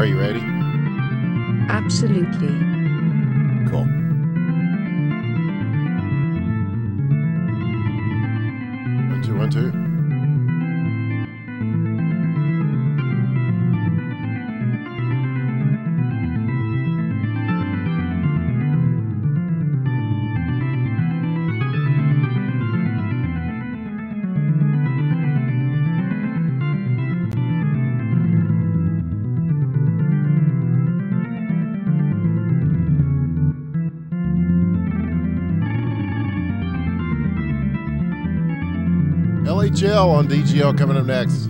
Are you ready? Absolutely. Cool. 1, 2, 1, 2. LHL on DGL coming up next.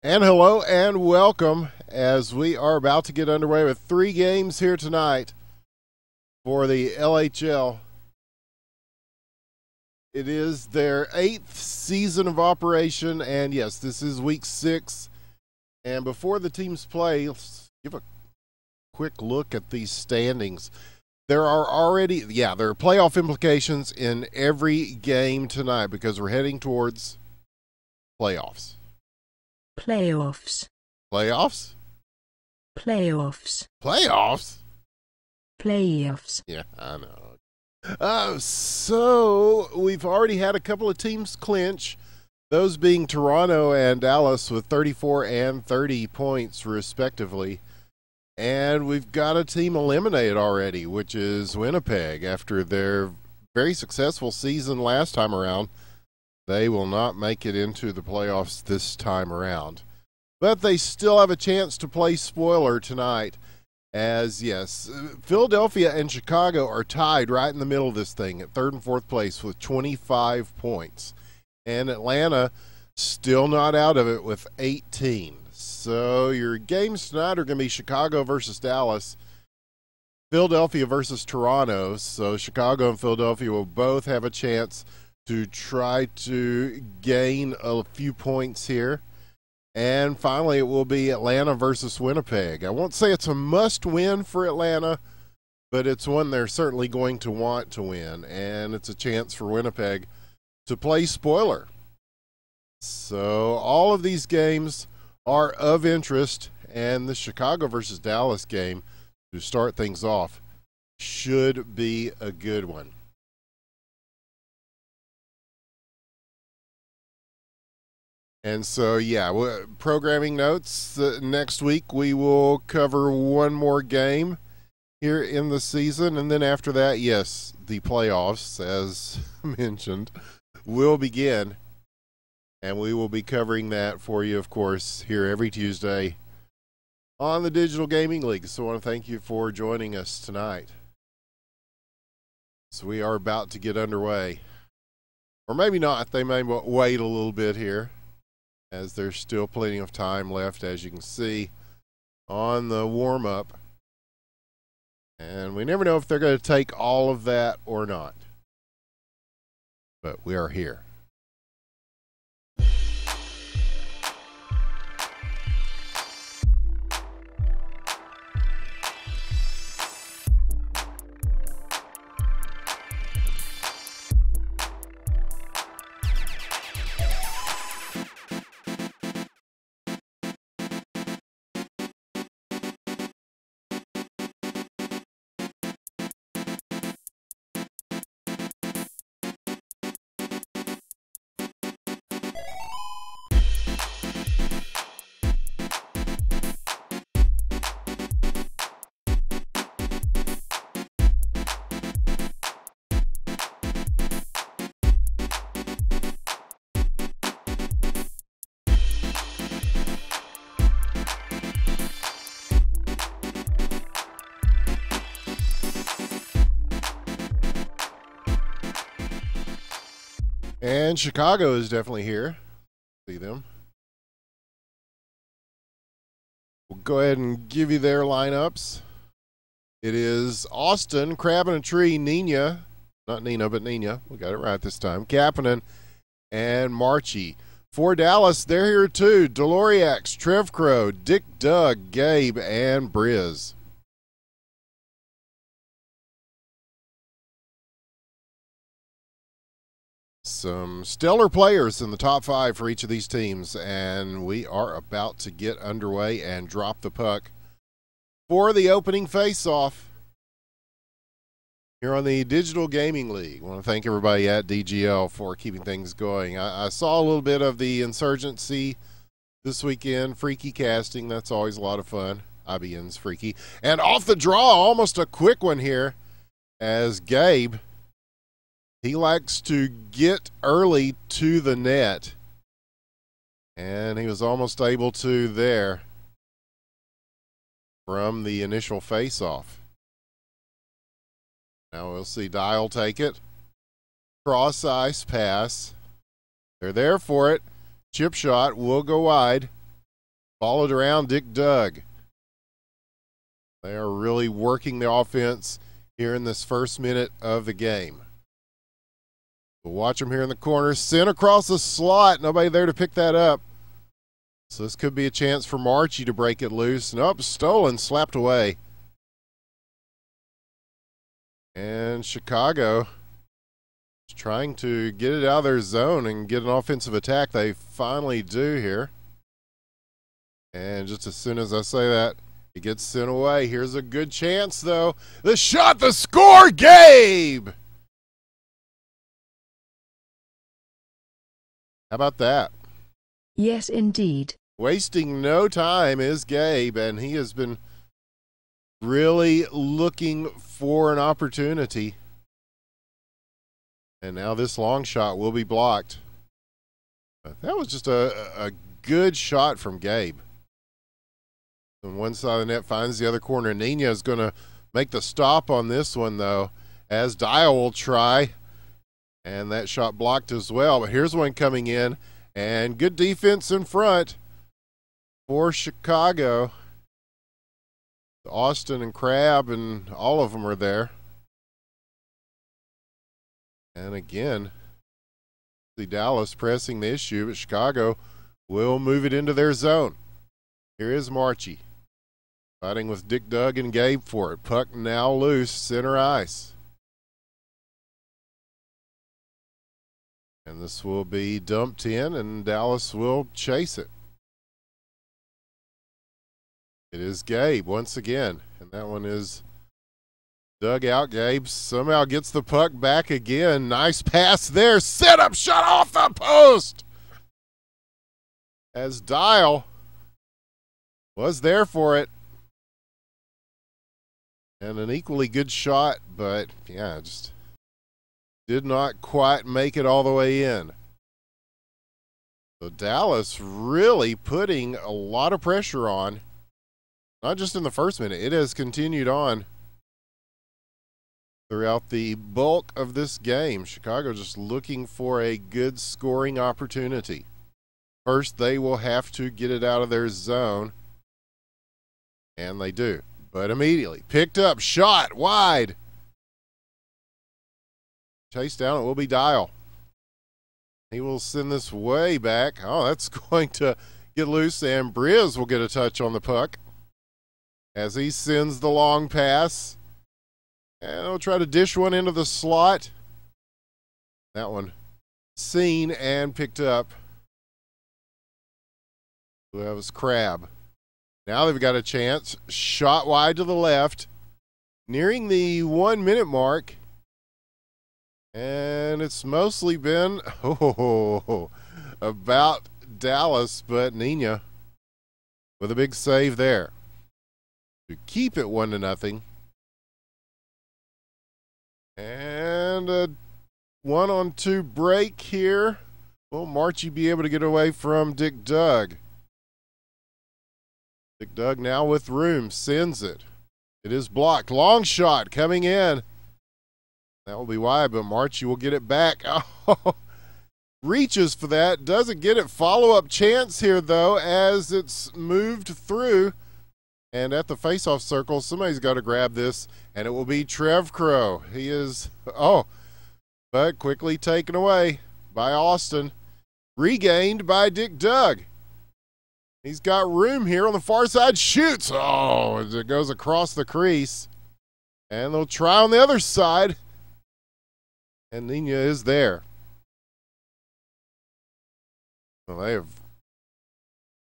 And hello and welcome as we are about to get underway with 3 games here tonight for the LHL. It is their 8th season of operation, and yes, this is week 6. And before the teams play, let's give a quick look at these standings. There are playoff implications in every game tonight because we're heading towards playoffs. Playoffs. Playoffs? Playoffs. Playoffs? Playoffs. Yeah, I know. So we've already had a couple of teams clinch, those being Toronto and Dallas with 34 and 30 points respectively. And we've got a team eliminated already, which is Winnipeg. After their very successful season last time around, they will not make it into the playoffs this time around. But they still have a chance to play spoiler tonight. As, yes, Philadelphia and Chicago are tied right in the middle of this thing at 3rd and 4th place with 25 points. And Atlanta still not out of it with 18. So your games tonight are going to be Chicago versus Dallas, Philadelphia versus Toronto. So Chicago and Philadelphia will both have a chance to try to gain a few points here. And finally, it will be Atlanta versus Winnipeg. I won't say it's a must-win for Atlanta, but it's one they're certainly going to want to win. And it's a chance for Winnipeg to play spoiler. So all of these games are of interest, and the Chicago versus Dallas game to start things off should be a good one. And so, yeah, programming notes. Next week we will cover one more game here in the season. And then after that, yes, the playoffs, as mentioned, will begin. And we will be covering that for you, of course, here every Tuesday on the Digital Gaming League. So I want to thank you for joining us tonight. So we are about to get underway. Or maybe not. They may wait a little bit here, as there's still plenty of time left, as you can see, on the warm-up. And we never know if they're going to take all of that or not. But we are here. And Chicago is definitely here. See them. We'll go ahead and give you their lineups. It is Austin, Crab in a Tree, Nina, not Nina, but Nina. We got it right this time. Kapanen and Marchie. For Dallas, they're here too. Deloriax, Trev Crow, Dick Doug, Gabe, and Briz. Some stellar players in the top 5 for each of these teams, and we are about to get underway and drop the puck for the opening face-off here on the Digital Gaming League. I want to thank everybody at DGL for keeping things going. I saw a little bit of the Insurgency this weekend, freaky casting. That's always a lot of fun. IBN's freaky. And off the draw, almost a quick one here, as Gabe, he likes to get early to the net. And he was almost able to there from the initial face-off. Now we'll see Dial take it. Cross ice pass. They're there for it. Chip shot will go wide. Followed around Dick Doug. They are really working the offense here in this first minute of the game. We'll watch them here in the corner. Sent across the slot. Nobody there to pick that up. So this could be a chance for Marchie to break it loose. Nope, stolen, slapped away. And Chicago is trying to get it out of their zone and get an offensive attack. They finally do here. And just as soon as I say that, it gets sent away. Here's a good chance, though. The shot, the score, Gabe! How about that? Yes, indeed. Wasting no time is Gabe, and he has been really looking for an opportunity. And now this long shot will be blocked. That was just a good shot from Gabe. On one side of the net finds the other corner. Nina is going to make the stop on this one, though, as Dial will try. And that shot blocked as well. But here's one coming in. And good defense in front for Chicago. Austin and Crab and all of them are there. And again, see Dallas pressing the issue, but Chicago will move it into their zone. Here is Marchie fighting with Dick Doug and Gabe for it. Puck now loose, center ice. And this will be dumped in, and Dallas will chase it. It is Gabe once again, and that one is dug out. Gabe somehow gets the puck back again. Nice pass there. Set up, shot off the post. As Dial was there for it. And an equally good shot, but yeah, just did not quite make it all the way in. So Dallas really putting a lot of pressure on. Not just in the first minute. It has continued on throughout the bulk of this game. Chicago just looking for a good scoring opportunity. First, they will have to get it out of their zone. And they do. But immediately picked up, shot wide. Chase down, it will be Dial. He will send this way back. Oh, that's going to get loose, and Briz will get a touch on the puck as he sends the long pass. And he'll try to dish one into the slot. That one seen and picked up. That was Crab. Now they've got a chance. Shot wide to the left. Nearing the 1 minute mark. And it's mostly been about Dallas, but Nina with a big save there to keep it 1-0. And a 1-on-2 break here. Will Marchie be able to get away from Dick Doug? Dick Doug now with room, sends it. It is blocked. Long shot coming in. That will be wide, but Marchie will get it back. Oh, reaches for that, doesn't get it. Follow-up chance here, though, as it's moved through. And at the face-off circle, somebody's got to grab this, and it will be Trev Crow. He is, but quickly taken away by Austin. Regained by Dick Doug. He's got room here on the far side. Shoots. Oh, as it goes across the crease. And they'll try on the other side. And Nina is there. Well, they have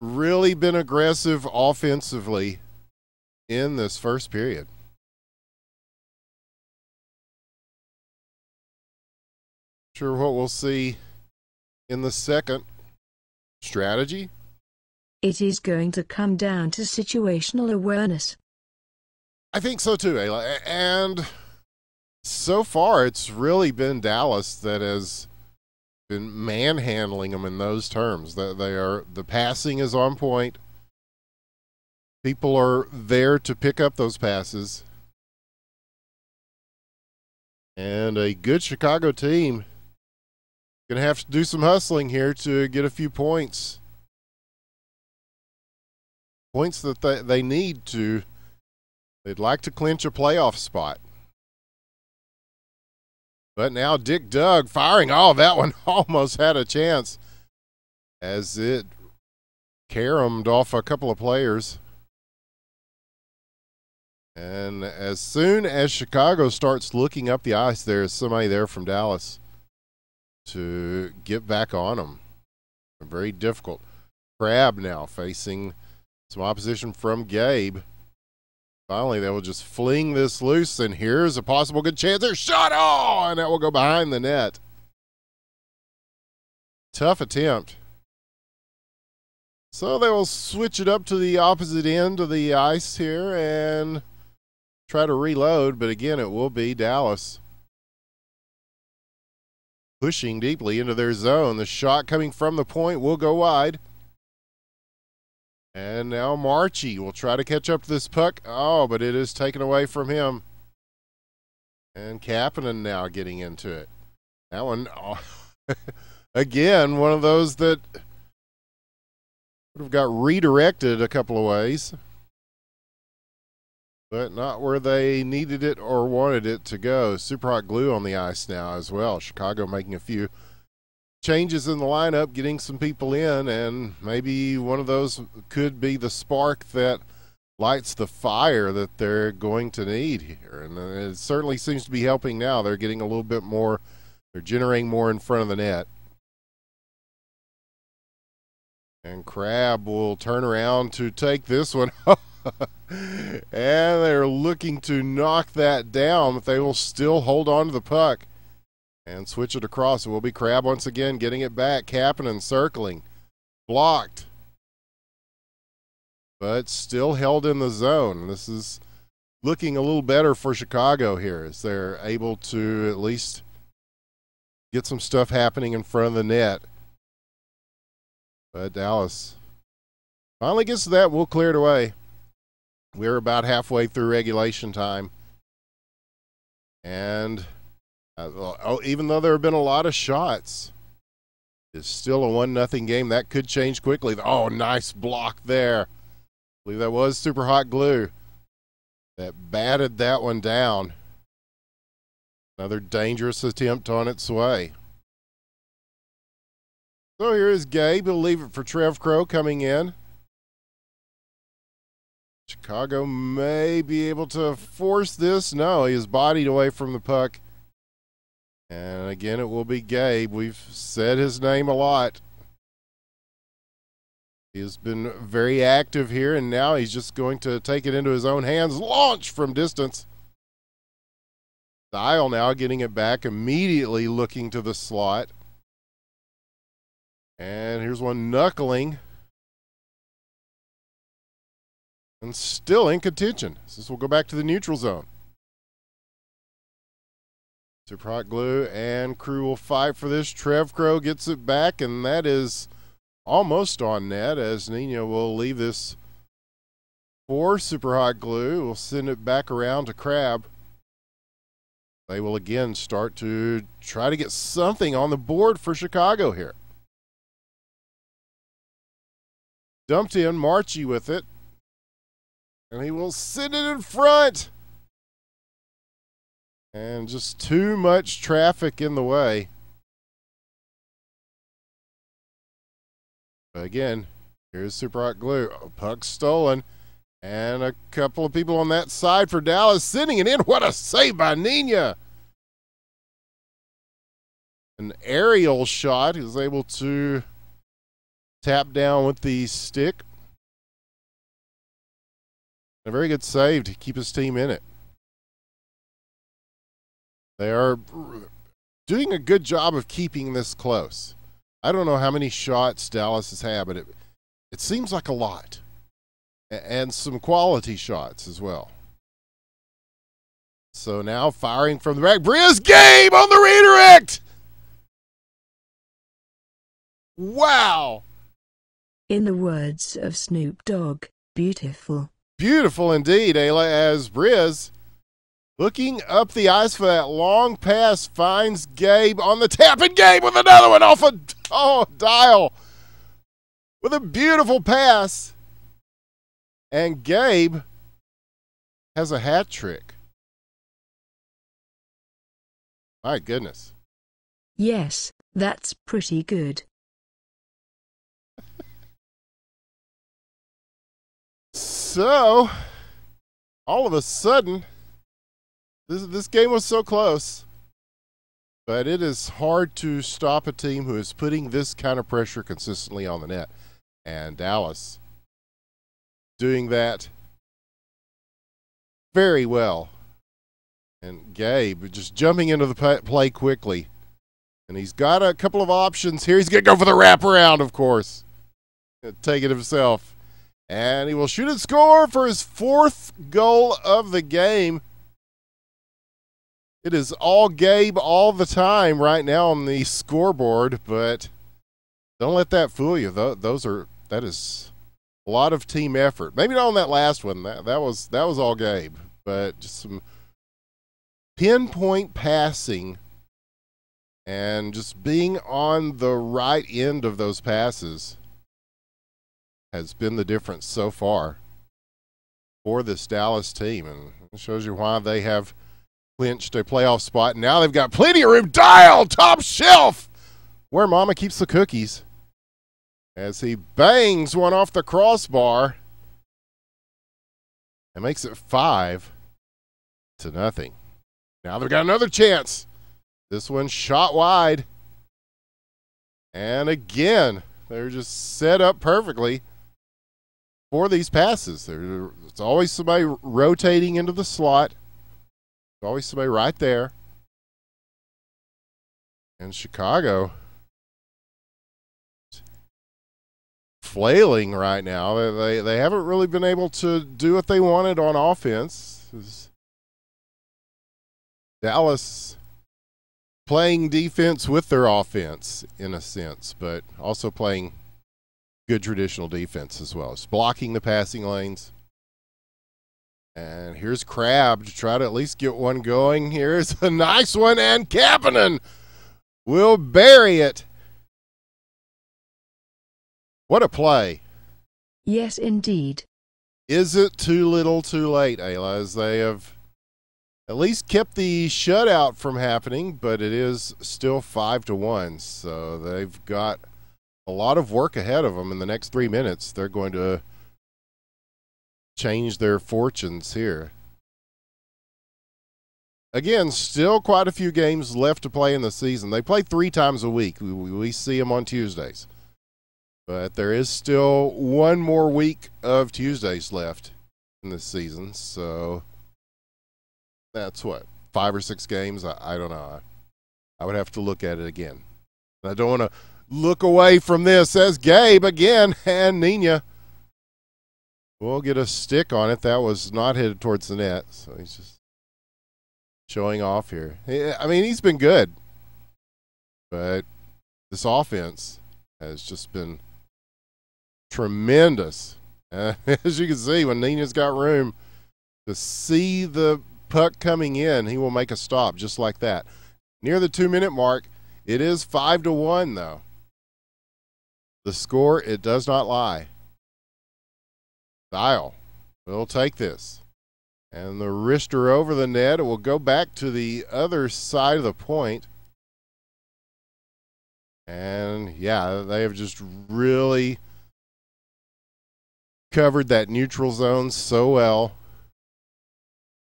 really been aggressive offensively in this first period. Sure what we'll see in the second. Strategy? It is going to come down to situational awareness. I think so too, Aila. And so far, it's really been Dallas that has been manhandling them in those terms. The passing is on point. People are there to pick up those passes. And a good Chicago team going to have to do some hustling here to get a few points. Points that they need to. They'd like to clinch a playoff spot. But now Dick Doug firing. Oh, that one almost had a chance as it caromed off a couple of players. And as soon as Chicago starts looking up the ice, there's somebody there from Dallas to get back on them. Very difficult. Crab now facing some opposition from Gabe. Finally, they will just fling this loose, and here's a possible good chance. There's shot! Oh, and that will go behind the net. Tough attempt. So they will switch it up to the opposite end of the ice here and try to reload, but again, it will be Dallas pushing deeply into their zone. The shot coming from the point will go wide. And now Marchie will try to catch up to this puck. Oh, but it is taken away from him. And Kapanen now getting into it. That one, oh, again, one of those that would have got redirected a couple of ways. But not where they needed it or wanted it to go. Super hot glue on the ice now as well. Chicago making a few changes in the lineup, getting some people in, and maybe one of those could be the spark that lights the fire that they're going to need here. And it certainly seems to be helping now. They're getting a little bit more, they're generating more in front of the net. And Crab will turn around to take this one. And they're looking to knock that down, but they will still hold on to the puck. And switch it across. It will be Crab once again getting it back. Kapanen circling. Blocked. But still held in the zone. This is looking a little better for Chicago here as they're able to at least get some stuff happening in front of the net. But Dallas finally gets to that. We'll clear it away. We're about halfway through regulation time. And even though there have been a lot of shots, it's still a 1-0 game. That could change quickly. Oh, nice block there. I believe that was super hot glue that batted that one down. Another dangerous attempt on its way. So here is Gabe. He'll leave it for Trev Crow coming in. Chicago may be able to force this. No, he is bodied away from the puck. And again, it will be Gabe. We've said his name a lot. He has been very active here, and now he's just going to take it into his own hands. Launch from distance. Dial now getting it back, immediately looking to the slot. And here's one knuckling. And still in contention. So this will go back to the neutral zone. Super hot glue and crew will fight for this. Trev Crow gets it back, and that is almost on net as Nino will leave this for super hot glue. We'll send it back around to Crab. they will again start to try to get something on the board for Chicago here. Dumped in, Marchie with it. And he will send it in front. And just too much traffic in the way. But again, here's Super Hot Glue. Oh, puck stolen. And a couple of people on that side for Dallas sending it in. What a save by Nina. An aerial shot. He was able to tap down with the stick. A very good save to keep his team in it. They are doing a good job of keeping this close. I don't know how many shots Dallas has had, but it seems like a lot. And some quality shots as well. So now firing from the back. Briz Gabe on the redirect! Wow! In the words of Snoop Dogg, beautiful. Beautiful indeed, Aila, as Briz, looking up the ice for that long pass, finds Gabe on the tap, and Gabe with another one off a dial with a beautiful pass. And Gabe has a hat trick. My goodness. Yes, that's pretty good. So, all of a sudden, this game was so close. But it is hard to stop a team who is putting this kind of pressure consistently on the net. And Dallas doing that very well. And Gabe just jumping into the play quickly. And he's got a couple of options here. He's going to go for the wraparound, of course. Take it himself. And he will shoot and score for his 4th goal of the game. It is all Gabe all the time right now on the scoreboard, but don't let that fool you. That is a lot of team effort. Maybe not on that last one. That was all Gabe, but just some pinpoint passing and just being on the right end of those passes has been the difference so far for this Dallas team, and it shows you why they have clinched a playoff spot. Now they've got plenty of room. Dial top shelf where Mama keeps the cookies. As he bangs one off the crossbar and makes it 5-0. Now they've got another chance. This one shot wide. And again, they're just set up perfectly for these passes. There's always somebody rotating into the slot. There's always somebody right there. And Chicago flailing right now. They haven't really been able to do what they wanted on offense. Dallas playing defense with their offense in a sense, but also playing good traditional defense as well. It's blocking the passing lanes. And here's Crab to try to at least get one going. Here's a nice one, and Kapanen will bury it. What a play. Yes, indeed. Is it too little too late, Aila, as they have at least kept the shutout from happening, but it is still 5-1. So they've got a lot of work ahead of them in the next 3 minutes. They're going to change their fortunes here. Again, still quite a few games left to play in the season. They play 3 times a week. We see them on Tuesdays. But there is still one more week of Tuesdays left in this season. So that's what, 5 or 6 games? I don't know. I would have to look at it again. I don't want to look away from this as Gabe again, and Nina will get a stick on it. That was not headed towards the net. So he's just showing off here. I mean, he's been good. But this offense has just been tremendous. As you can see, when Nina's got room, to see the puck coming in, he will make a stop just like that. Near the 2-minute mark, it is 5-1, though. The score, it does not lie. Dial will take this. And the wrister over the net. It will go back to the other side of the point. And, yeah, they have just really covered that neutral zone so well.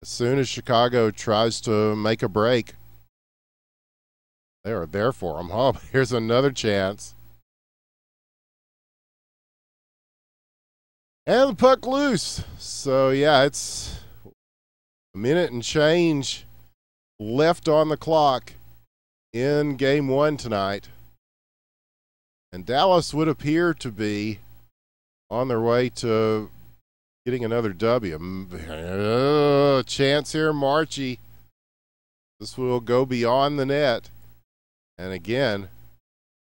As soon as Chicago tries to make a break, they are there for them. Oh, here's another chance. And the puck loose. So, yeah, it's a minute and change left on the clock in game one tonight. And Dallas would appear to be on their way to getting another W. Chance here, Marchie. This will go beyond the net. And again,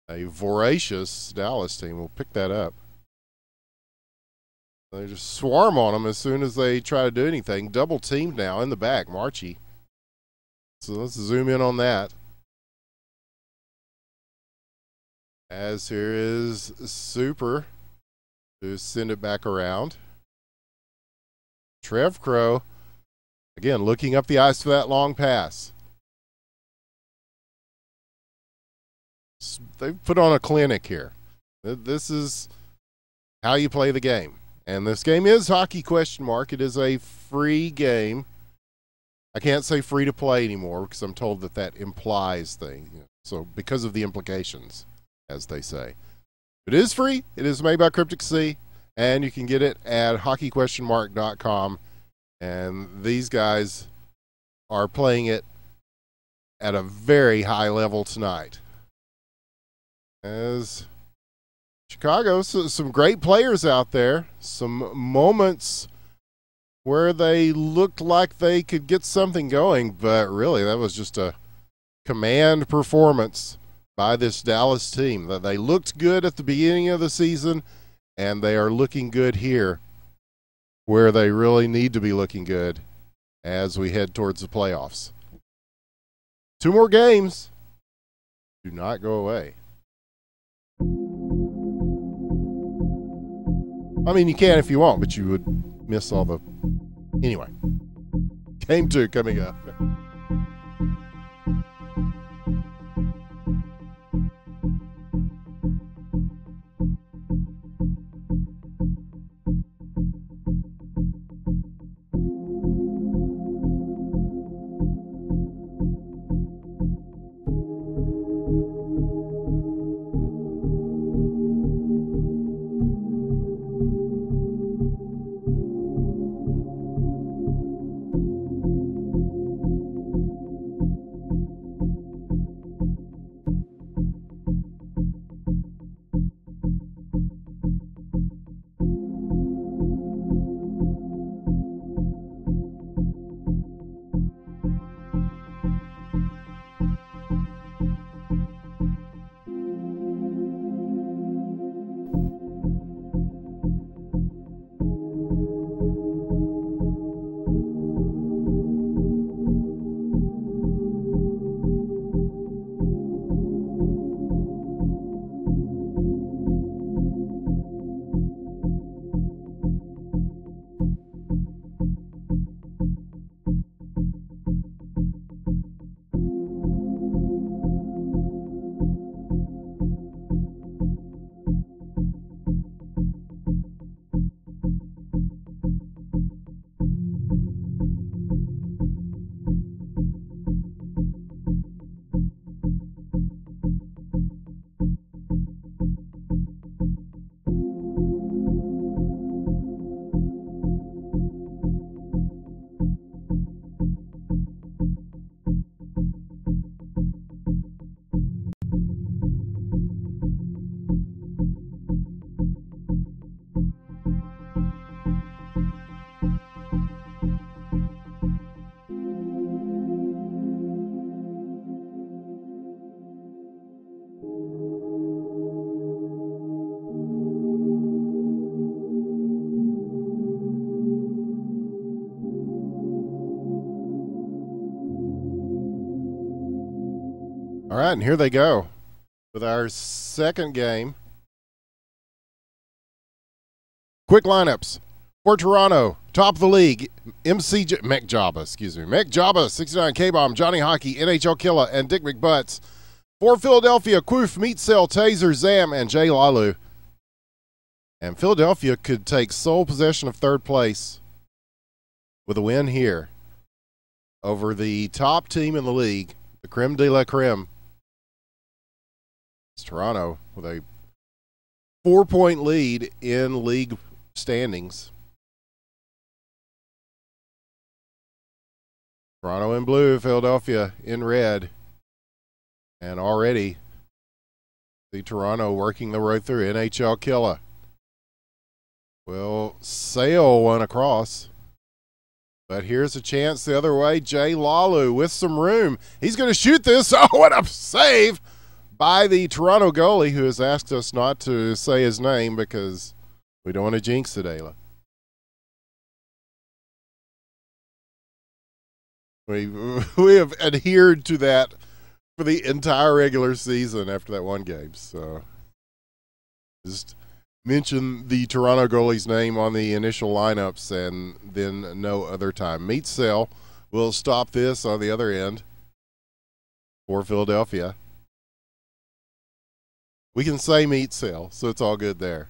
a voracious Dallas team will pick that up. They just swarm on them as soon as they try to do anything. Double teamed now in the back, Marchie. So let's zoom in on that. As here is Super to send it back around. Trev Crow, again, looking up the ice for that long pass. They've put on a clinic here. This is how you play the game. And this game is hockey ? It is a free game. I can't say free to play anymore because I'm told that that implies things. So because of the implications, as they say. It is free. It is made by Cryptic Sea. And you can get it at hockey?.com. And these guys are playing it at a very high level tonight. As Chicago, some great players out there. Some moments where they looked like they could get something going, but really that was just a command performance by this Dallas team. They looked good at the beginning of the season, and they are looking good here where they really need to be looking good as we head towards the playoffs. 2 more games. Do not go away. I mean, you can if you want, but you would miss all the... Anyway. Game 2 coming up. right, and here they go with our second game. Quick lineups for Toronto. Top of the league, Mech Jabba, 69, K-Bomb, Johnny Hockey, NHL Killa, and Dick McButts. For Philadelphia, Quoof, Meat Cell, Taser, Zam, and Jay Lalu. And Philadelphia could take sole possession of third place with a win here over the top team in the league, the creme de la creme. It's Toronto with a 4-point lead in league standings. Toronto in blue, Philadelphia in red. And already the Toronto working the road through. NHL Killa will sail one across. But here's a chance the other way. Jay Lalu with some room. He's going to shoot this. Oh, what a save by the Toronto goalie, who has asked us not to say his name because we don't want to jinx it, Aila. We have adhered to that for the entire regular season after that one game. So just mention the Toronto goalie's name on the initial lineups and then no other time. Meat Cell will stop this on the other end for Philadelphia. We can say Meat Cell, so it's all good there.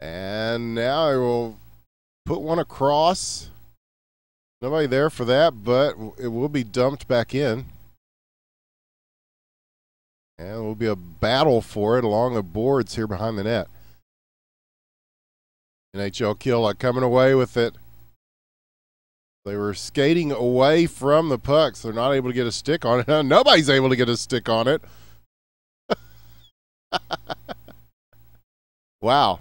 And now I will put one across. Nobody there for that, but it will be dumped back in. And it will be a battle for it along the boards here behind the net. NHL Killa coming away with it. They were skating away from the puck, so they're not able to get a stick on it. Nobody's able to get a stick on it. Wow.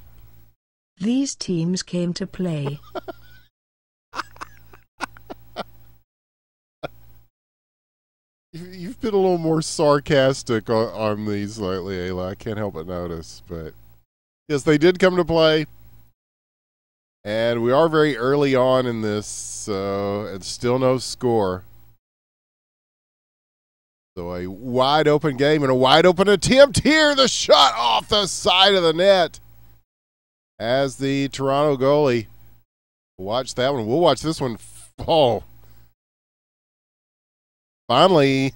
These teams came to play. You've been a little more sarcastic on these lately, Aila. I can't help but notice. But yes, they did come to play. And we are very early on in this, so it's still no score. So a wide open game and a wide open attempt here. The shot off the side of the net. As the Toronto goalie. Watch that one. We'll watch this one. Oh. Finally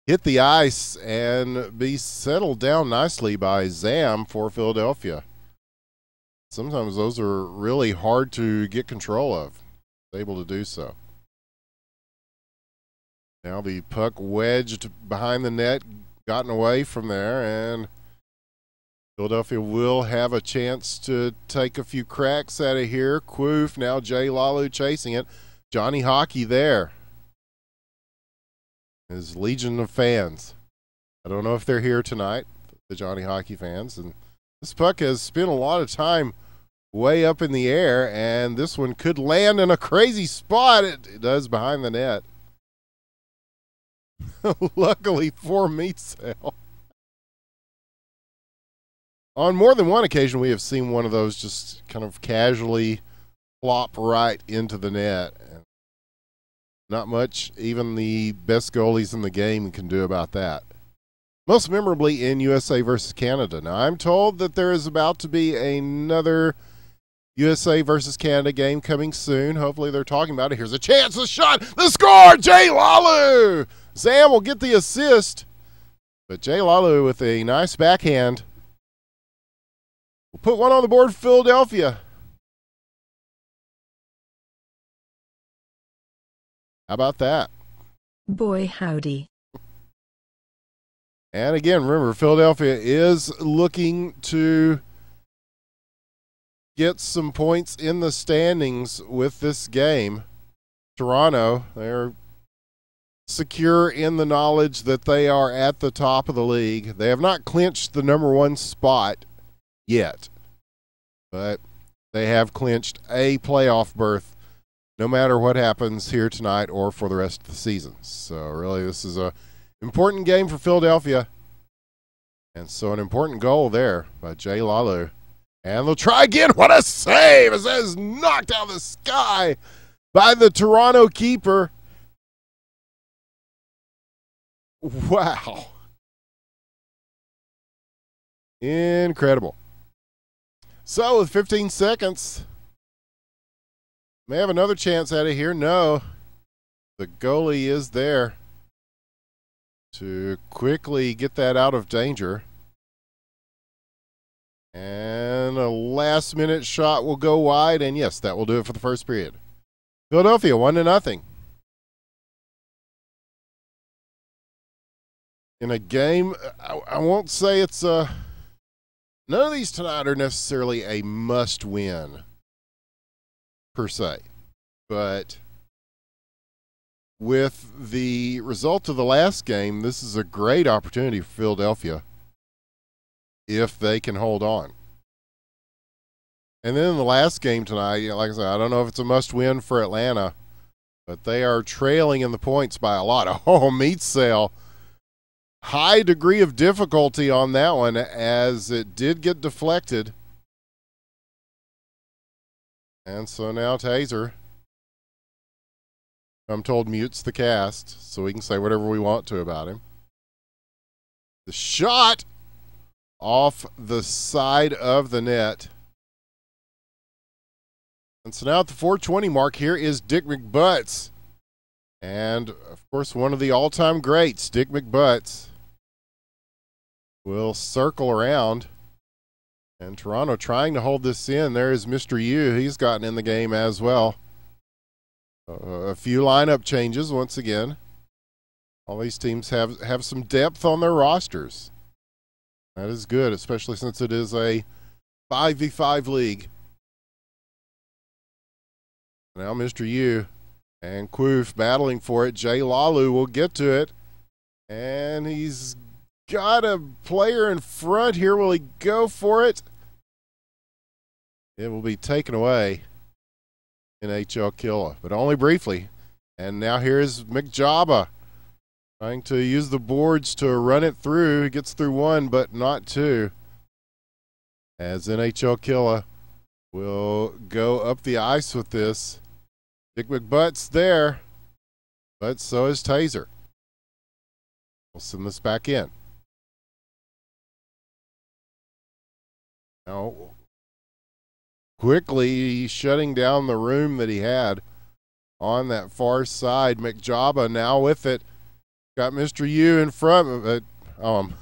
hit the ice and be settled down nicely by Zam for Philadelphia. Sometimes those are really hard to get control of. Able to do so. Now the puck wedged behind the net, gotten away from there, and Philadelphia will have a chance to take a few cracks out of here. Quoof, now Jay Lalu chasing it. Johnny Hockey there. His legion of fans. I don't know if they're here tonight, the Johnny Hockey fans. And this puck has spent a lot of time way up in the air, and this one could land in a crazy spot. It does behind the net. Luckily for Meat Cell. On more than one occasion, we have seen one of those just kind of casually plop right into the net. Not much even the best goalies in the game can do about that. Most memorably in USA versus Canada. Now, I'm told that there is about to be another USA versus Canada game coming soon. Hopefully they're talking about it. Here's a chance, a shot, the score, Jay Lalu! Zam will get the assist, but Jay Lalu with a nice backhand will put one on the board for Philadelphia. How about that? Boy, howdy. And again, remember, Philadelphia is looking to get some points in the standings with this game. Toronto, they're secure in the knowledge that they are at the top of the league. They have not clinched the #1 spot yet, but they have clinched a playoff berth no matter what happens here tonight or for the rest of the season. So really, this is a important game for Philadelphia. And so an important goal there by Jay Lalu. And they'll try again. What a save! As that is knocked out of the sky by the Toronto keeper. Wow. Incredible. So with 15 seconds, may have another chance out of here. No, the goalie is there to quickly get that out of danger. And a last-minute shot will go wide, and yes, that will do it for the first period. Philadelphia 1-0. In a game, I won't say it's a... None of these tonight are necessarily a must-win, per se. But with the result of the last game, this is a great opportunity for Philadelphia if they can hold on. And then in the last game tonight, like I said, I don't know if it's a must-win for Atlanta, but they are trailing in the points by a lot. Oh, meat sale. High degree of difficulty on that one as it did get deflected. And so now Taser, I'm told, mutes the cast so we can say whatever we want to about him. The shot off the side of the net. And so now at the 420 mark, here is Dick McButts. And, of course, one of the all-time greats, Dick McButts, will circle around. And Toronto trying to hold this in. There is Mr. U. He's gotten in the game as well. A few lineup changes once again. All these teams have some depth on their rosters. That is good, especially since it is a 5v5 league. Now Mr. U and Quoof battling for it. Jay Lalu will get to it. And he's got a player in front here. Will he go for it? It will be taken away in LHL Killa, but only briefly. And now here's McJaba trying to use the boards to run it through. He gets through one, but not two. As NHL Killa will go up the ice with this. Dick McButt's there, but so is Taser. We'll send this back in. Now, quickly shutting down the room that he had on that far side. McJaba now with it. Got Mr. U in front of it. I'm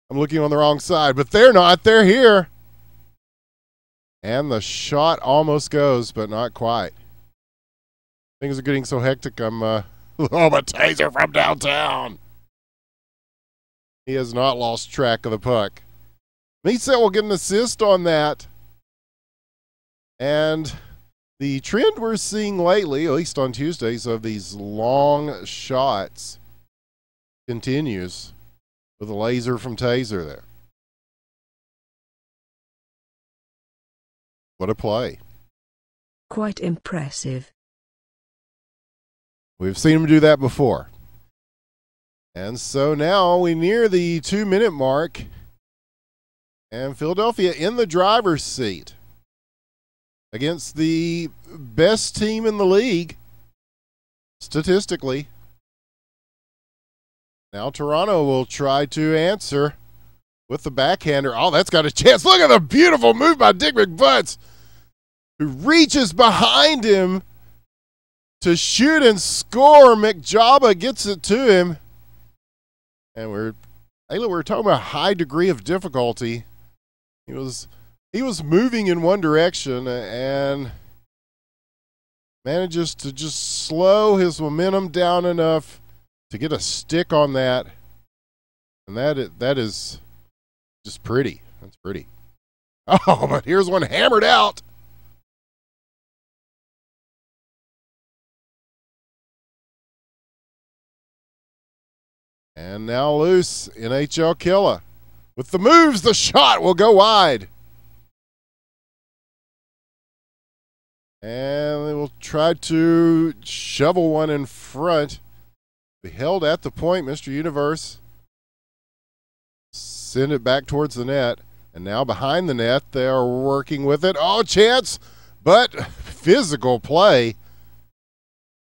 looking on the wrong side, but they're not. They're here. And the shot almost goes, but not quite. Things are getting so hectic, I'm oh, but Taser from downtown. He has not lost track of the puck. Misa will get an assist on that. And the trend we're seeing lately, at least on Tuesdays, of these long shots continues with a laser from Taser there. What a play. Quite impressive. We've seen him do that before. And so now we near the 2-minute mark. And Philadelphia in the driver's seat against the best team in the league, statistically. Now Toronto will try to answer with the backhander. Oh, that's got a chance. Look at the beautiful move by Dick McButts, who reaches behind him to shoot and score. McJaba gets it to him. And we're talking about a high degree of difficulty. He was moving in one direction and manages to just slow his momentum down enough to get a stick on that. And that is just pretty. That's pretty. Oh, but here's one hammered out. And now loose in NHL Killa. With the moves, the shot will go wide. And they will try to shovel one in front. Be held at the point, Mr. Universe. Send it back towards the net. And now behind the net, they are working with it. Oh, chance, but physical play.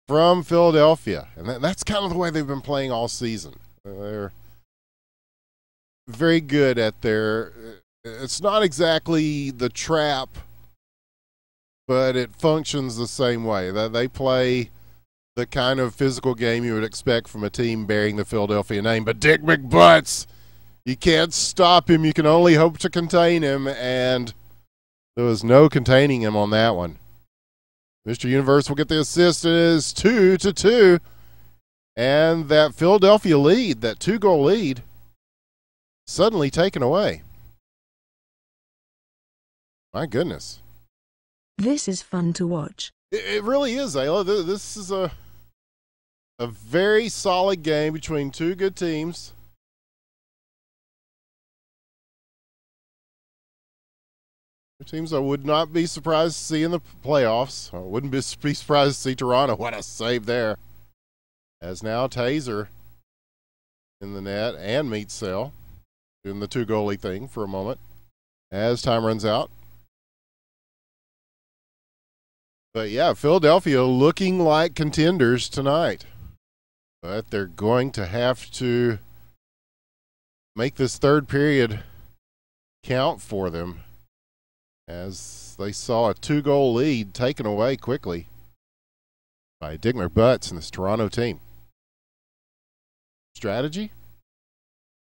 from Philadelphia. And that's kind of the way they've been playing all season. They're very good at their – it's not exactly the trap, but it functions the same way. They play the kind of physical game you would expect from a team bearing the Philadelphia name. But Dick McButts, you can't stop him. You can only hope to contain him, and there was no containing him on that one. Mr. Universe will get the assist. It is 2-2. And that Philadelphia lead, that 2-goal lead, suddenly taken away. My goodness. This is fun to watch. It really is, Aila. This is a very solid game between two good teams. Two teams I would not be surprised to see in the playoffs. I wouldn't be surprised to see Toronto. What a save there. As now Taser in the net and Meetsell doing the 2-goalie thing for a moment as time runs out. But yeah, Philadelphia looking like contenders tonight. But they're going to have to make this third period count for them, as they saw a 2-goal lead taken away quickly by Dick McButts and this Toronto team. Strategy?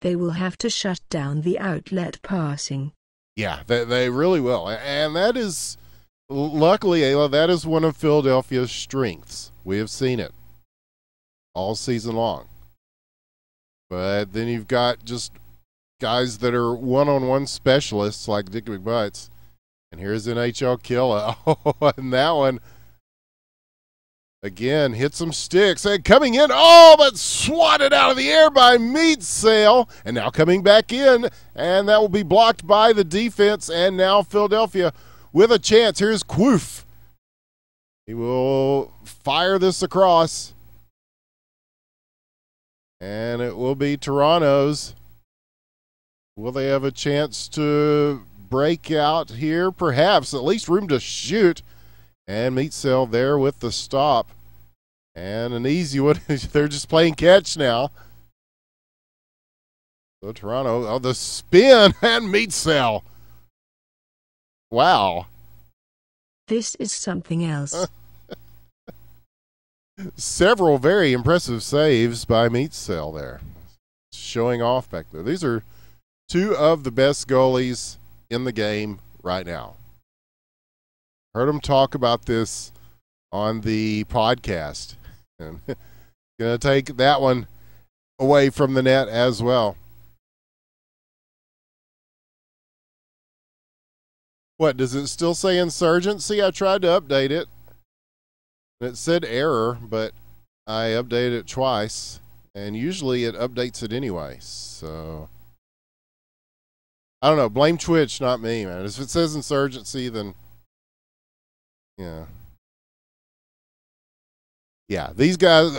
They will have to shut down the outlet passing. Yeah, they really will. And that is, luckily, Aila, that is one of Philadelphia's strengths. We have seen it all season long. But then you've got just guys that are one-on-one specialists like Dick McButts. And here's NHL Killa. Oh, and that one, again, hit some sticks. And coming in, but swatted out of the air by Meetsell. And now coming back in, and that will be blocked by the defense. And now Philadelphia with a chance. Here's Quoof. He will fire this across. And it will be Toronto's. Will they have a chance to break out here? Perhaps. At least room to shoot. And Meetsell there with the stop. And an easy one. They're just playing catch now. So Toronto, the spin and Meetsell. Wow. This is something else. Several very impressive saves by Meetsell there. Showing off back there. These are two of the best goalies in the game right now. Heard them talk about this on the podcast. And going to take that one away from the net as well. What, does it still say insurgency? I tried to update it. It said error, but I updated it twice, and usually it updates it anyway. So I don't know. Blame Twitch, not me, man. If it says insurgency, then yeah. Yeah, these guys,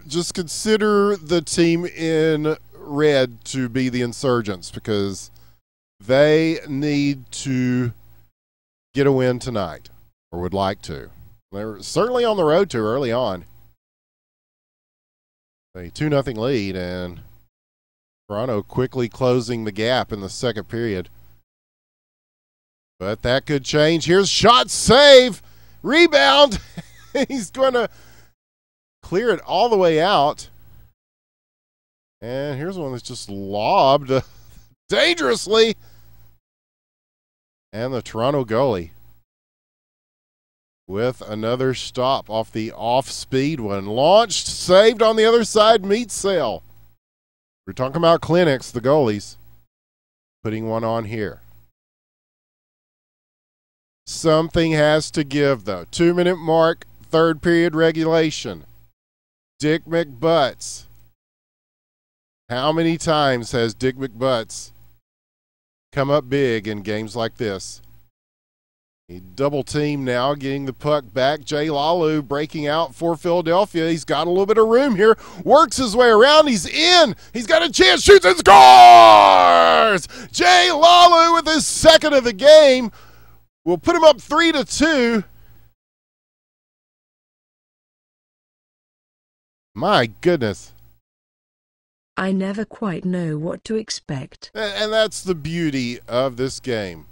just consider the team in red to be the insurgents, because they need to get a win tonight, or would like to. They're certainly on the road to early on. A 2-0 lead, and Toronto quickly closing the gap in the second period. But that could change. Here's shot, save, rebound. He's going to clear it all the way out. And here's one that's just lobbed dangerously. And the Toronto goalie with another stop off the off-speed one. Launched, saved on the other side, Meetsell. We're talking about clinics, the goalies. Putting one on here. Something has to give, though. 2-minute mark, third period regulation. Dick McButts. How many times has Dick McButts come up big in games like this? He double team now, getting the puck back. Jay Lalu breaking out for Philadelphia. He's got a little bit of room here. Works his way around. He's in. He's got a chance. Shoots and scores! Jay Lalu with his second of the game will put him up 3-2. My goodness. I never quite know what to expect. And that's the beauty of this game.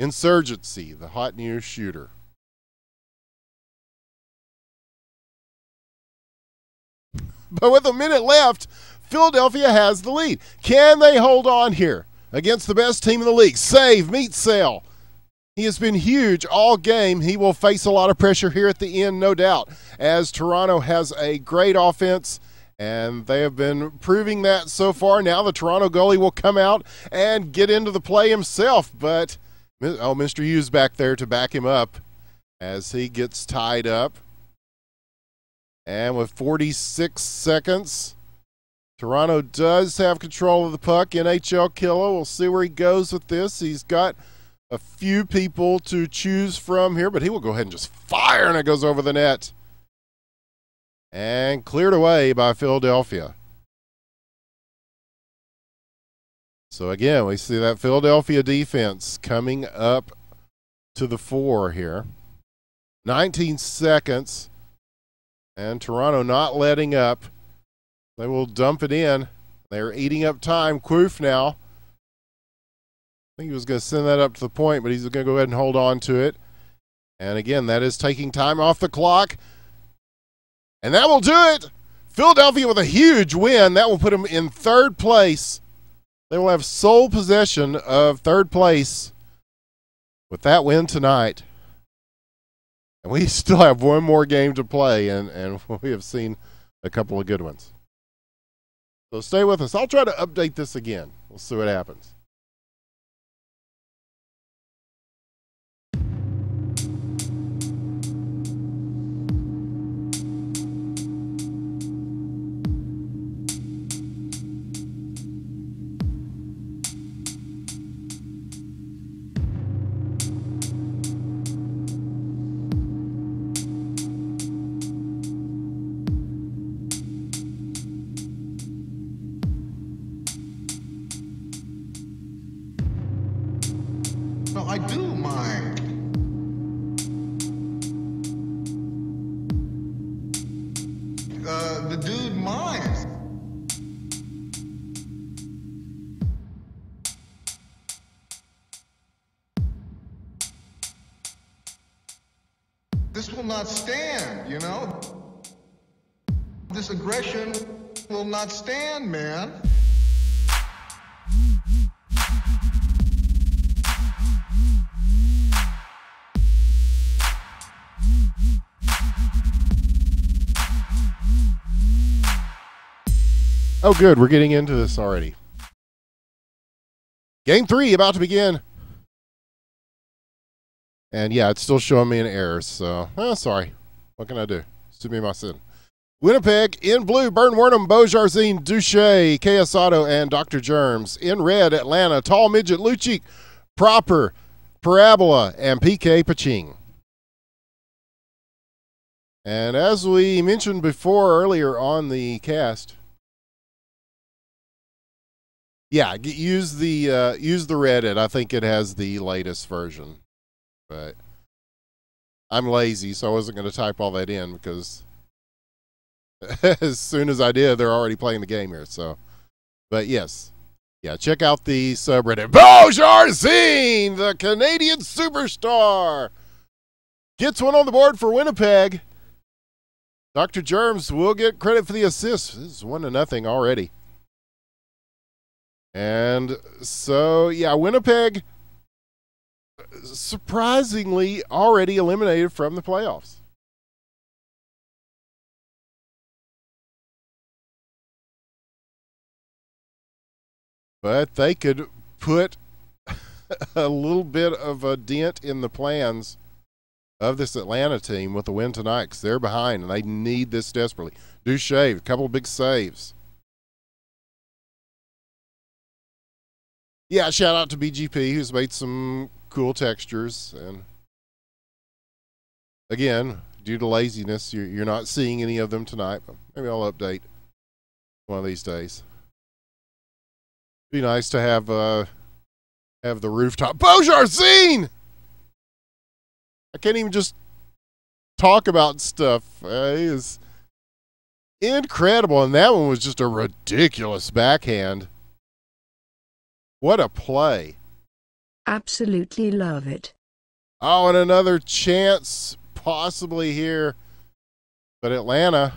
Insurgency, the hot new shooter. But with a minute left, Philadelphia has the lead. Can they hold on here against the best team in the league? Save, meet Sale. He has been huge all game. He will face a lot of pressure here at the end, no doubt, as Toronto has a great offense, and they have been proving that so far. Now the Toronto goalie will come out and get into the play himself, but Mr. Hughes back there to back him up as he gets tied up. And with 46 seconds, Toronto does have control of the puck. NHL Killer, we'll see where he goes with this. He's got a few people to choose from here, but he will go ahead and just fire, and it goes over the net. And cleared away by Philadelphia. So again, we see that Philadelphia defense coming up to the fore here. 19 seconds. And Toronto not letting up. They will dump it in. They're eating up time. Quoof now. I think he was going to send that up to the point, but he's going to go ahead and hold on to it. And again, that is taking time off the clock. And that will do it. Philadelphia with a huge win. That will put them in third place. They will have sole possession of third place with that win tonight. And we still have one more game to play, and we have seen a couple of good ones. So stay with us. I'll try to update this again. We'll see what happens. No, I do mind. The dude minds. This will not stand, you know? This aggression will not stand, man. Oh, good. We're getting into this already. Game 3 about to begin. And yeah, it's still showing me an error, so sorry. What can I do? It's to me my sin. Winnipeg in blue, Burn Wernham, Beaujarzine, Duche, KS Auto, and Dr. Germs. In red, Atlanta, Tall Midget, Lucic, Proper, Parabola, and PK Paching. And as we mentioned before earlier on the cast, yeah, use the Reddit. I think it has the latest version, but I'm lazy, so I wasn't going to type all that in because as soon as I did, they're already playing the game here. So, but yes, yeah, check out the subreddit. Beaujarzine, the Canadian superstar, gets one on the board for Winnipeg. Dr. Germs will get credit for the assist. This is 1-0 already. And so, yeah, Winnipeg surprisingly already eliminated from the playoffs. But they could put a little bit of a dent in the plans of this Atlanta team with the win tonight because they're behind and they need this desperately. Duche, a couple of big saves. Yeah, shout out to BGP who's made some cool textures. And again, due to laziness, you're not seeing any of them tonight. But maybe I'll update one of these days. Be nice to have the rooftop. Beaujarzine! I can't even just talk about stuff. He is Incredible. And that one was just a ridiculous backhand. What a play. Absolutely love it. Oh, and another chance possibly here. But Atlanta,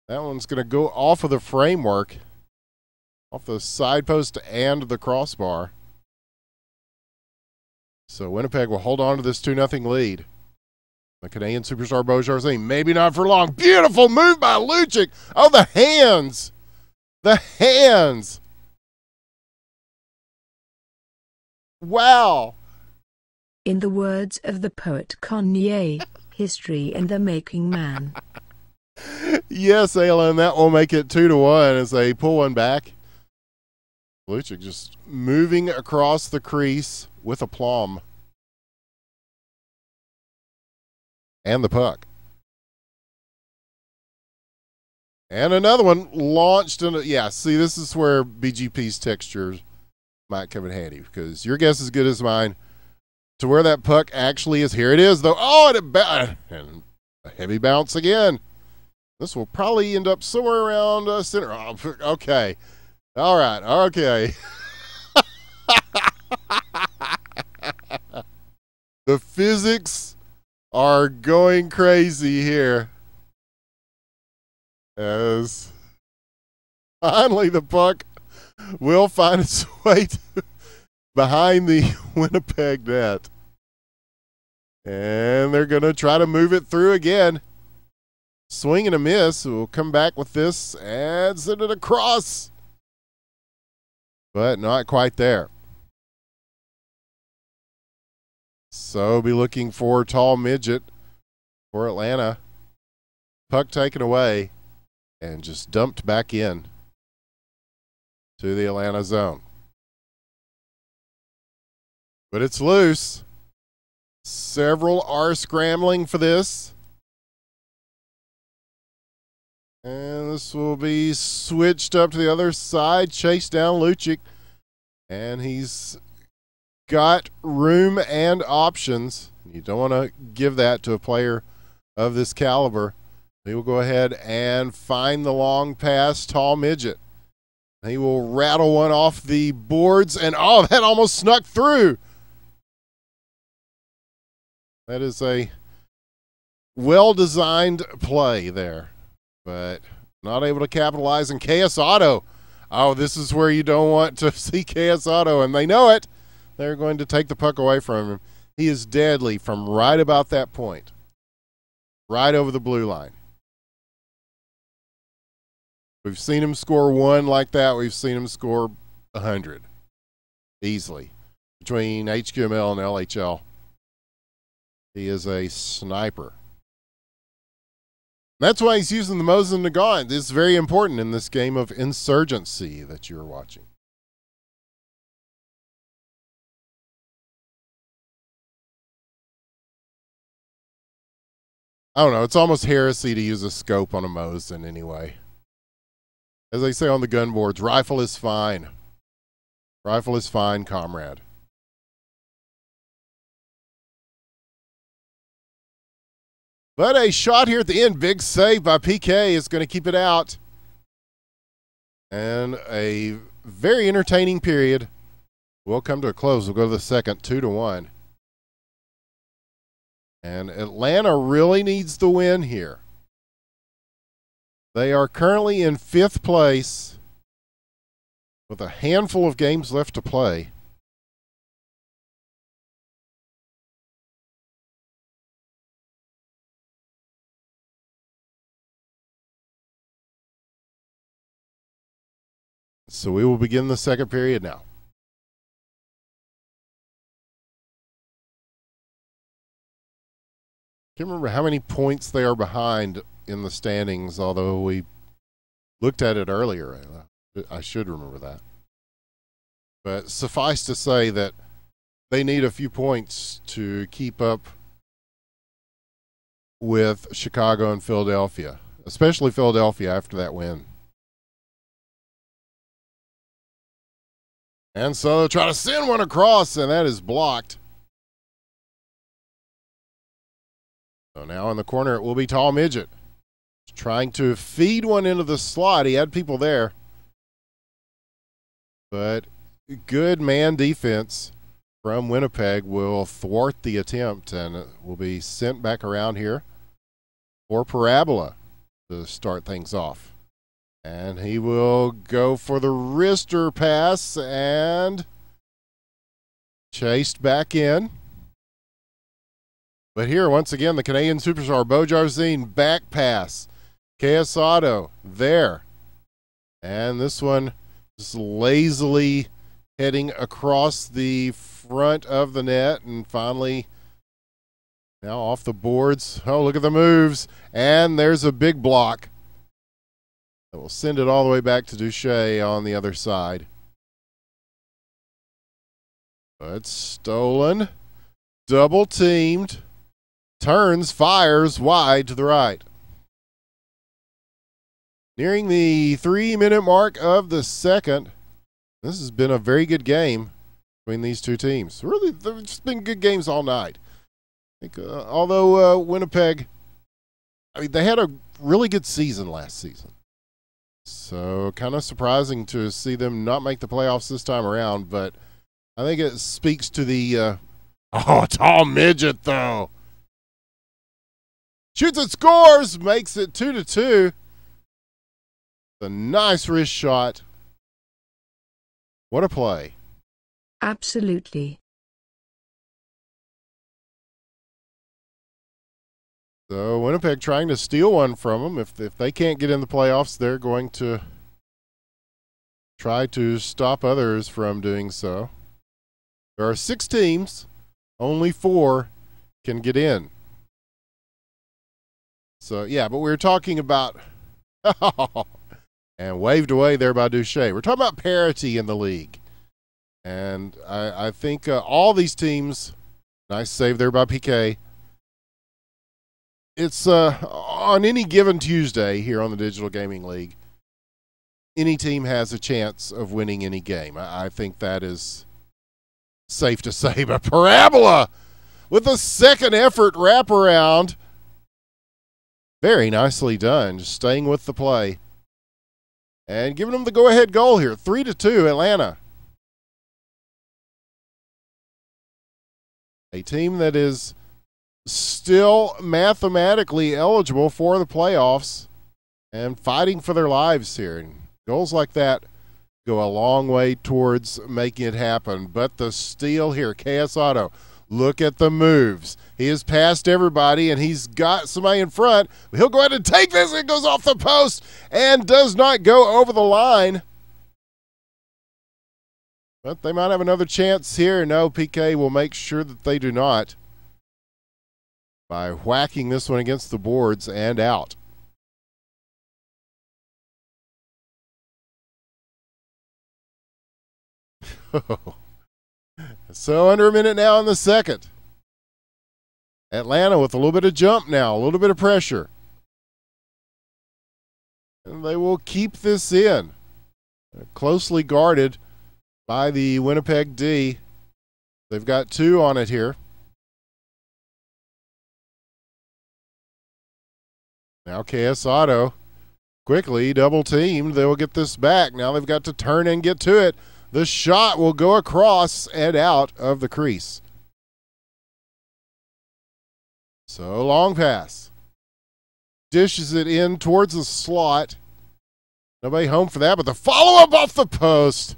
that one's going to go off of the framework, off the side post and the crossbar. So Winnipeg will hold on to this 2-0 lead. The Canadian superstar Beaujard saying, maybe not for long. Beautiful move by Lucic. Oh, the hands. The hands. Wow. In the words of the poet Kanye, history in the making, man. Yes, Aila, and that will make it 2-1 as they pull one back. Lucic just moving across the crease with aplomb. And the puck. And another one launched into, yeah, see, this is where BGP's textures might come in handy, because your guess is as good as mine to where that puck actually is. Here it is, though. Oh, and a heavy bounce again. This will probably end up somewhere around center. Oh, okay. All right. Okay. The physics are going crazy here. As finally the puck will find its way behind the Winnipeg net. And they're going to try to move it through again. Swing and a miss. We'll come back with this and send it across. But not quite there. So be looking for tall midget for Atlanta. Puck taken away and just dumped back in to the Atlanta zone. But it's loose. Several are scrambling for this. And this will be switched up to the other side. Chased down Lucic. And he's got room and options. You don't want to give that to a player of this caliber. He will go ahead and find the long pass, tall midget. He will rattle one off the boards. And, oh, that almost snuck through. That is a well-designed play there, but not able to capitalize. And KS Auto, oh, this is where you don't want to see KS Auto, and they know it. They're going to take the puck away from him. He is deadly from right about that point, right over the blue line. We've seen him score one like that. We've seen him score 100 easily between HQML and LHL. He is a sniper. That's why he's using the Mosin Nagant. This is very important in this game of insurgency that you're watching. I don't know. It's almost heresy to use a scope on a Mosin anyway. As they say on the gun boards, rifle is fine. Rifle is fine, comrade. But a shot here at the end, big save by PK is going to keep it out. And a very entertaining period will come to a close. We'll go to the second, 2-1. And Atlanta really needs the win here. They are currently in 5th place with a handful of games left to play. So we will begin the second period now. Can't remember how many points they are behind in the standings, although we looked at it earlier. I should remember that. But suffice to say that they need a few points to keep up with Chicago and Philadelphia, especially Philadelphia after that win. And so they'll try to send one across, and that is blocked. So now in the corner, it will be tall midget. Trying to feed one into the slot. He had people there. But good man defense from Winnipeg will thwart the attempt and will be sent back around here for Parabola to start things off. And he will go for the wrister pass and chased back in. But here, once again, the Canadian superstar, Bojarzine, back pass. Quesado there. And this one just lazily heading across the front of the net and finally now off the boards. Oh, look at the moves. And there's a big block that will send it all the way back to Duche on the other side. But stolen, double teamed, turns, fires wide to the right. Nearing the 3-minute mark of the second. This has been a very good game between these two teams. Really, there's been good games all night. I think, although Winnipeg, I mean, they had a really good season last season. So kind of surprising to see them not make the playoffs this time around, but I think it speaks to the tall midget though. Shoots and scores, makes it 2-2. A nice wrist shot. What a play. Absolutely. So Winnipeg trying to steal one from them. If they can't get in the playoffs, they're going to try to stop others from doing so. There are 6 teams. Only 4 can get in. So, yeah, but we were talking about and waved away there by Duche. We're talking about parity in the league. And I think all these teams, nice save there by PK. It's on any given Tuesday here on the Digital Gaming League, any team has a chance of winning any game. I think that is safe to say. But Parabola with a second effort wraparound. Very nicely done, just staying with the play. And giving them the go-ahead goal here, 3-2 Atlanta. A team that is still mathematically eligible for the playoffs and fighting for their lives here. And goals like that go a long way towards making it happen. But the steal here, Quesado, look at the moves. He has passed everybody, and he's got somebody in front. He'll go ahead and take this. It goes off the post and does not go over the line. But they might have another chance here. No, PK will make sure that they do not by whacking this one against the boards and out. So under a minute now in the second. Atlanta with a little bit of jump now, a little bit of pressure. And they will keep this in. They're closely guarded by the Winnipeg D. They've got 2 on it here. Now Quesado quickly double teamed. They will get this back. Now they've got to turn and get to it. The shot will go across and out of the crease. So long pass. Dishes it in towards the slot. Nobody home for that, but the follow-up off the post.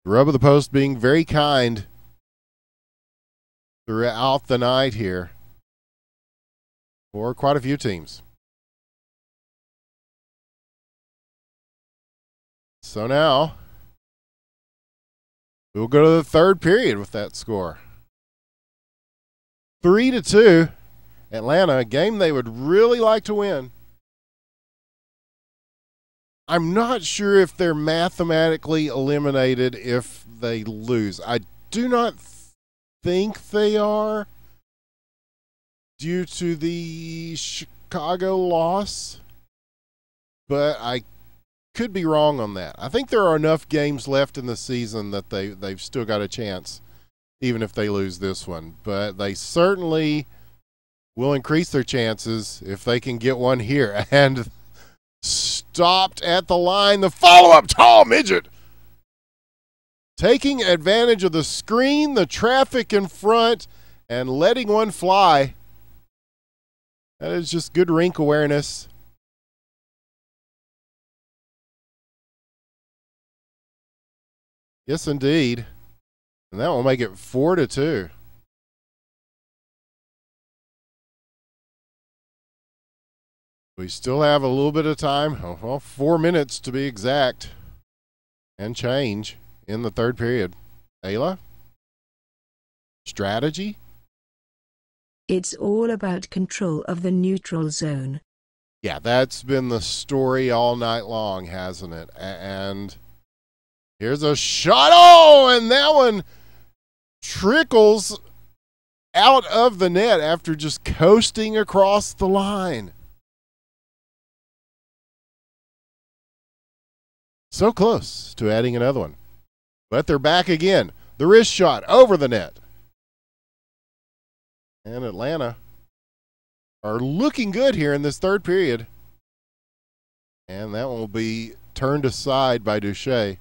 The rub of the post being very kind throughout the night here for quite a few teams. So now we'll go to the third period with that score. 3-2, Atlanta, a game they would really like to win. I'm not sure if they're mathematically eliminated if they lose. I do not think they are due to the Chicago loss, but I could be wrong on that. I think there are enough games left in the season that they've still got a chance, even if they lose this one. But they certainly will increase their chances if they can get one here. And stopped at the line. The follow-up, tall midget. Taking advantage of the screen, the traffic in front, and letting one fly. That is just good rink awareness. Yes, indeed. And that will make it 4-2. We still have a little bit of time, well, 4 minutes to be exact, and change in the third period. Aila? Strategy? It's all about control of the neutral zone. Yeah, that's been the story all night long, hasn't it? And here's a shot. Oh, and that one trickles out of the net after just coasting across the line. So close to adding another one. But they're back again. The wrist shot over the net. And Atlanta are looking good here in this third period. And that will be turned aside by Duche.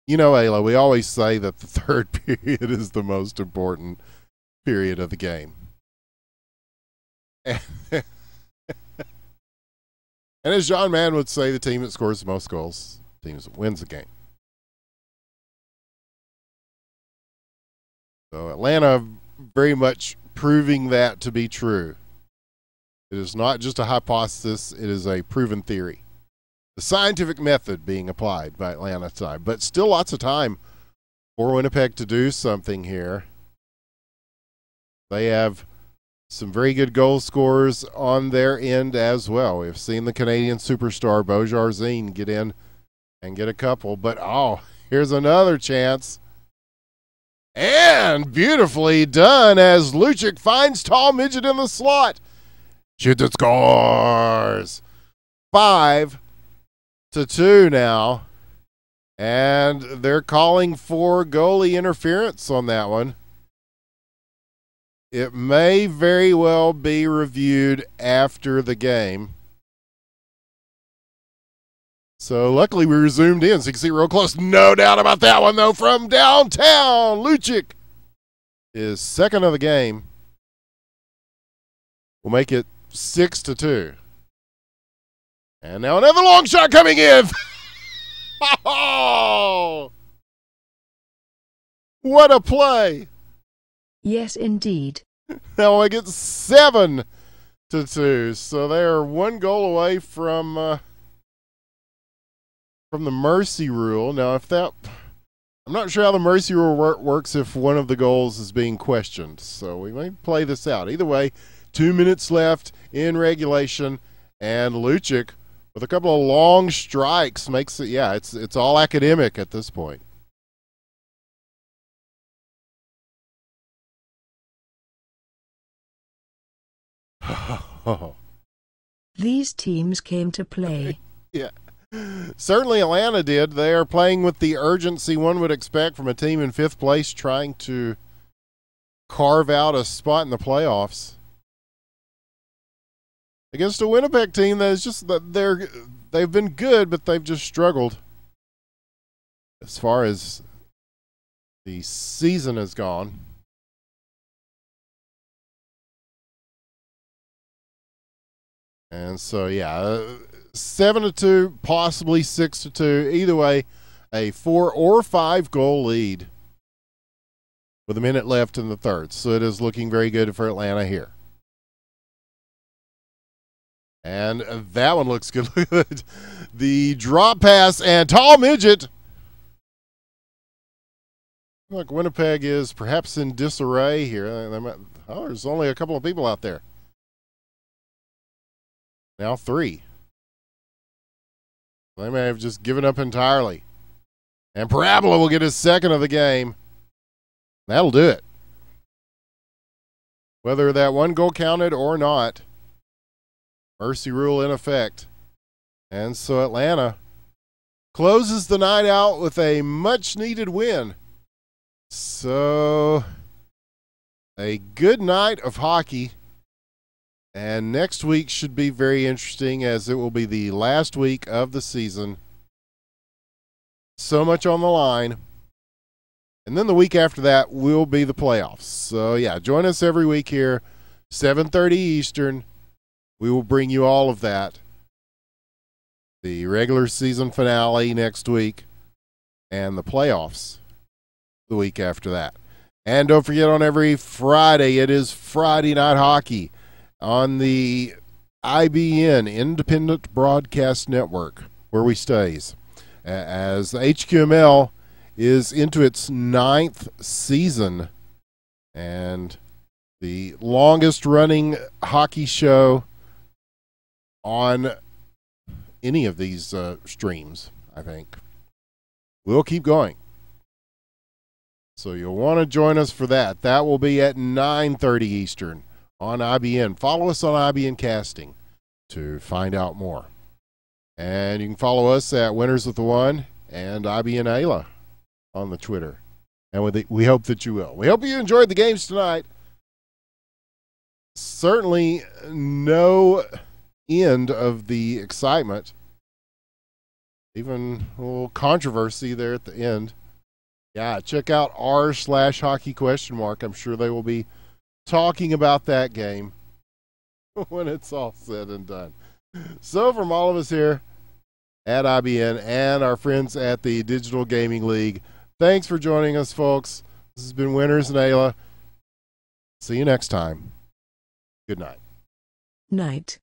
You know, Aila, we always say that the third period is the most important period of the game. And as John Mann would say, the team that scores the most goals, the team that wins the game. So Atlanta very much proving that to be true. It is not just a hypothesis, it is a proven theory. The scientific method being applied by Atlanta side, but still lots of time for Winnipeg to do something here. They have some very good goal scorers on their end as well. We've seen the Canadian superstar Beau Jarzine get in and get a couple, but oh, here's another chance. And beautifully done as Lucic finds tall midget in the slot. Shoots and scores. 5-2 now. And they're calling for goalie interference on that one. It may very well be reviewed after the game. So luckily we zoomed in so you can see real close. No doubt about that one though from downtown. Lucic is second of the game. We'll make it 6-2. And now another long shot coming in. Oh, what a play. Yes, indeed. Now we'll make it 7-2. So they are one goal away from the mercy rule. Now, if that, I'm not sure how the mercy rule works if one of the goals is being questioned. So we may play this out. Either way, 2 minutes left in regulation, and Lucic with a couple of long strikes makes it. Yeah, it's all academic at this point. These teams came to play. Yeah. Certainly Atlanta did. They are playing with the urgency one would expect from a team in fifth place trying to carve out a spot in the playoffs. Against a Winnipeg team that is just they've been good, but they've just struggled as far as the season has gone. And so, yeah, 7-2, possibly 6-2. Either way, a 4 or 5 goal lead with a minute left in the third. So it is looking very good for Atlanta here. And that one looks good. The drop pass and tall midget. Look, Winnipeg is perhaps in disarray here. Oh, there's only a couple of people out there. Now 3. They may have just given up entirely. And Parabola will get his second of the game. That'll do it. Whether that one goal counted or not, mercy rule in effect. And so Atlanta closes the night out with a much-needed win. So a good night of hockey. And next week should be very interesting as it will be the last week of the season. So much on the line. And then the week after that will be the playoffs. So, yeah, join us every week here, 7:30 Eastern. We will bring you all of that. The regular season finale next week and the playoffs the week after that. And don't forget, on every Friday, it is Friday Night Hockey on the IBN, Independent Broadcast Network, where we stays. As HQML is into its 9th season and the longest running hockey show on any of these streams, I think. We'll keep going. So you'll want to join us for that. That will be at 9:30 Eastern on IBN. Follow us on IBN Casting to find out more. And you can follow us at Winners with the One and IBN Aila on the Twitter. And we hope that you will. We hope you enjoyed the games tonight. Certainly no end of the excitement. Even a little controversy there at the end. Yeah, check out r/hockey ? I'm sure they will be talking about that game when it's all said and done. So from all of us here at IBN and our friends at the Digital Gaming League, thanks for joining us, folks. This has been Winners and Aila. See you next time. Good night. Night.